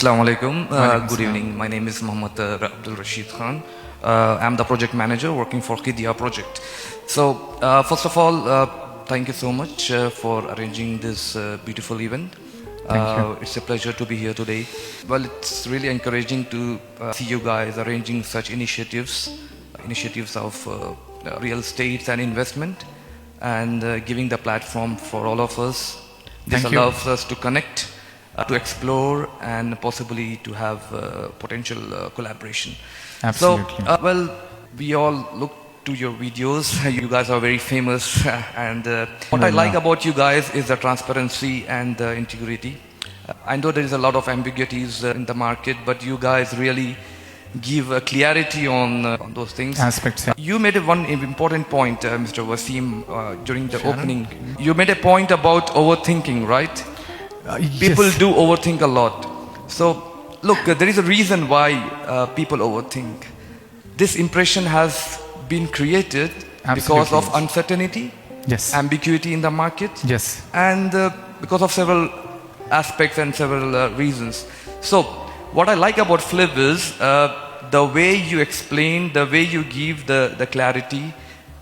Assalamu alaikum. Good evening. My name is Mohammad Abdul Rashid Khan. I'm the project manager working for Qidya project. So, first of all, thank you so much for arranging this beautiful event. Thank you. It's a pleasure to be here today. Well, it's really encouraging to see you guys arranging such initiatives of real estate and investment, and giving the platform for all of us. This Thank you. allows us to connect, to explore, and possibly to have potential collaboration. Absolutely. So, well, we all look to your videos. You guys are very famous, and what I like about you guys is the transparency and the integrity. I know there is a lot of ambiguities in the market, but you guys really give clarity on those things. Aspects. Yeah. You made one important point, Mr. Wasim, during the opening. You made a point about overthinking, right? People Yes. do overthink a lot. So, look, there is a reason why people overthink. This impression has been created because Absolutely. of uncertainty, Yes. ambiguity in the market, Yes. and because of several aspects and several reasons. So, what I like about Flip is the way you explain, the way you give the clarity,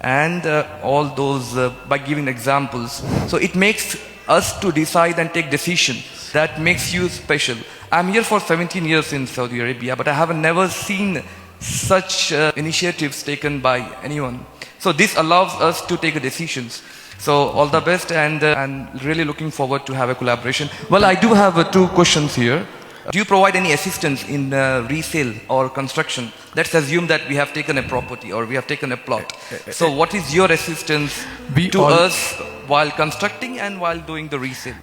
and all those by giving examples. So it makes us to decide and take decisions. That makes you special. I'm here for 17 years in Saudi Arabia, but I have never seen such initiatives taken by anyone. So this allows us to take decisions. So all the best, and really looking forward to have a collaboration. Well, I do have two questions here. Do you provide any assistance in resale or construction? Let's assume that we have taken a property or we have taken a plot. So what is your assistance to us while constructing and while doing the resale?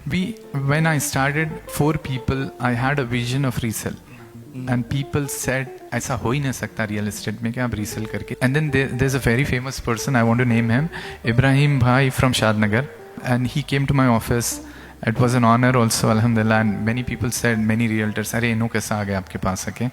When I started 4 people, I had a vision of resale. And people said, ऐसा हो ही नहीं सकता real estate में कि आप resell करके. And then there's a very famous person, I want to name him, Ibrahim Bhai from Shadnagar. And he came to my office. It was an honor also, alhamdulillah, and many people said, many realtors, अरे इनो कैसा आ गया आपके पास आके.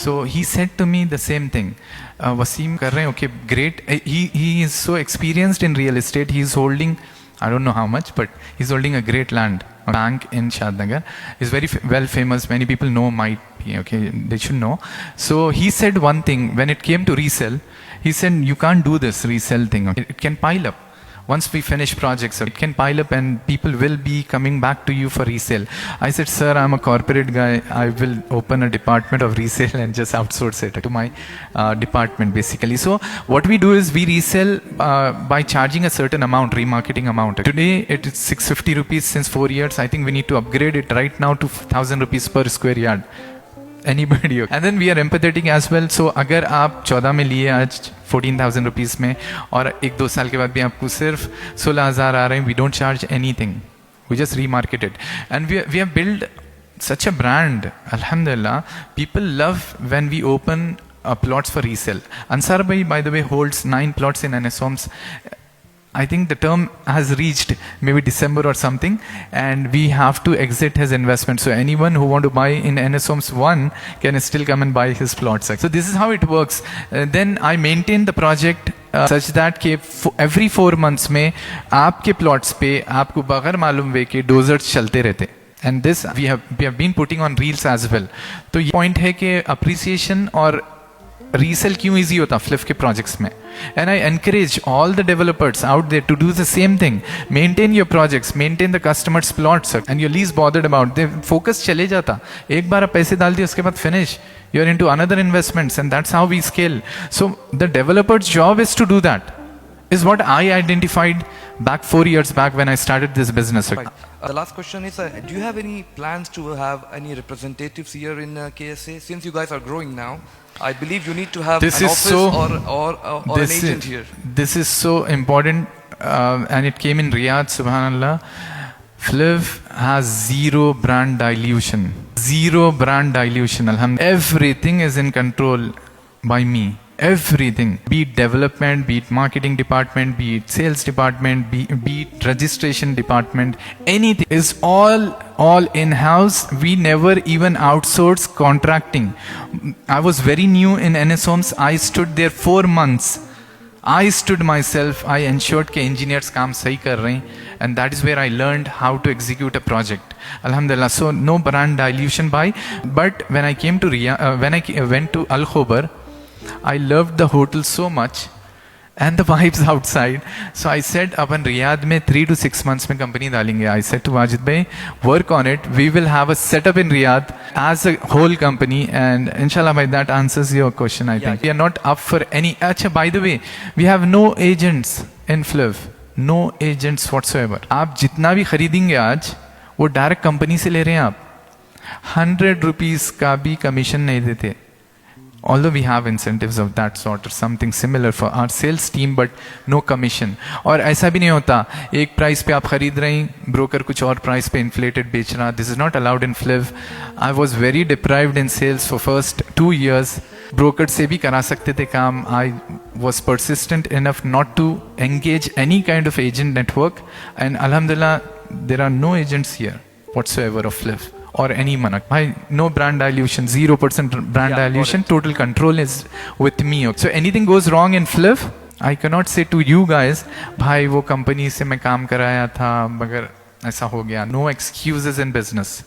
So he said to me the same thing. Wasim कर रहे हैं, okay, great. He is so experienced in real estate. He is holding, I don't know how much, but he's holding a great land, a bank in Shadnagar. He's very well famous. Many people know, might be, okay, they should know. So he said one thing, when it came to resell, he said, you can't do this resell thing. It can pile up. Once we finish projects, it can pile up and people will be coming back to you for resale. I said, sir, I'm a corporate guy. I will open a department of resale and just outsource it to my department, basically. So what we do is we resell by charging a certain amount, remarketing amount. Today, it is 650 rupees since 4 years. I think we need to upgrade it right now to 1,000 rupees per square yard. Anybody. And then we are empathetic as well. So अगर आप 14 में लिए आज 14,000 rupees में और 1-2 साल के बाद भी आपको सिर्फ 16,000 आ रहे हैं, we don't charge anything. We just remarket it. And we have built such a brand. Alhamdulillah. People love when we open plots for resale. Ansar Bhai, by the way, holds 9 plots in NS Homes. I think the term has reached maybe December or something, and we have to exit his investment. So anyone who want to buy in NS Homes 1 can still come and buy his plots. So this is how it works. Then I maintain the project such that कि every 4 months में आपके plots पे आपको बगैर मालूम वे के dozers चलते रहते. And this we have been putting on reels as well. तो ये point है कि appreciation और resell क्यों easy होता फ्लिप के projects में. And I encourage all the developers out there to do the same thing. Maintain your projects, maintain the customer's plots, and you're least bothered about. The focus चले जाता. एक बार आप पैसे डाल दिए उसके बाद finish. You're into another investments, and that's how we scale. So the developer's job is to do that. Is what I identified back 4 years back when I started this business. Right. The last question is, do you have any plans to have any representatives here in KSA? Since you guys are growing now, I believe you need to have an office or an agent here. This is so important, and it came in Riyadh, subhanallah. Fliv has zero brand dilution. Zero brand dilution, alhamdulillah. Everything is in control by me. Everything, be it development, be it marketing department, be it sales department, be it registration department, anything is all in-house. We never even outsource contracting. I was very new in NS Homes. I stood there 4 months. I stood myself, I ensured कि engineers काम सही कर रहे हैं, and that is where I learned how to execute a project. Alhamdulillah. So no brand dilution by. But when I came to when I went to Al Khobar, I loved the hotel so much and the vibes outside. So I said, upon Riyadh में 3 to 6 months में company डालेंगे. I said to Wajid bhai, work on it. We will have a setup in Riyadh as a whole company, and inshallah bhai, that answers your question. I think we are not up for any. Acha, by the way, we have no agents in Fliv, no agents whatsoever. आप जितना भी खरीदेंगे आज, वो direct company से ले रहे हैं आप. 100 rupees का भी कमीशन नहीं देते. Although we have incentives of that sort or something similar for our sales team, but no commission. और ऐसा भी नहीं होता एक प्राइस पे आप खरीद रहे हैं, ब्रोकर कुछ और प्राइस पे inflated बेच रहा. This is not allowed in Fliv. I was very deprived in sales for first 2 years. Broker से भी करा सकते थे काम. I was persistent enough not to engage any kind of agent network, and alhamdulillah there are no agents here whatsoever of Fliv or any manak. Bhai, no brand dilution, 0% brand dilution, total control is with me. So anything goes wrong in Fliv, I cannot say to you guys, bhai wo company se main kaam karaya tha, magar aisa ho gaya. No excuses in business.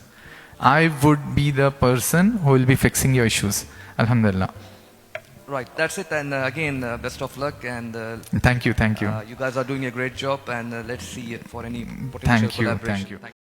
I would be the person who will be fixing your issues. Alhamdulillah. Right, that's it. And again, best of luck. And Thank you. you guys are doing a great job. And let's see for any potential collaboration. Thank you.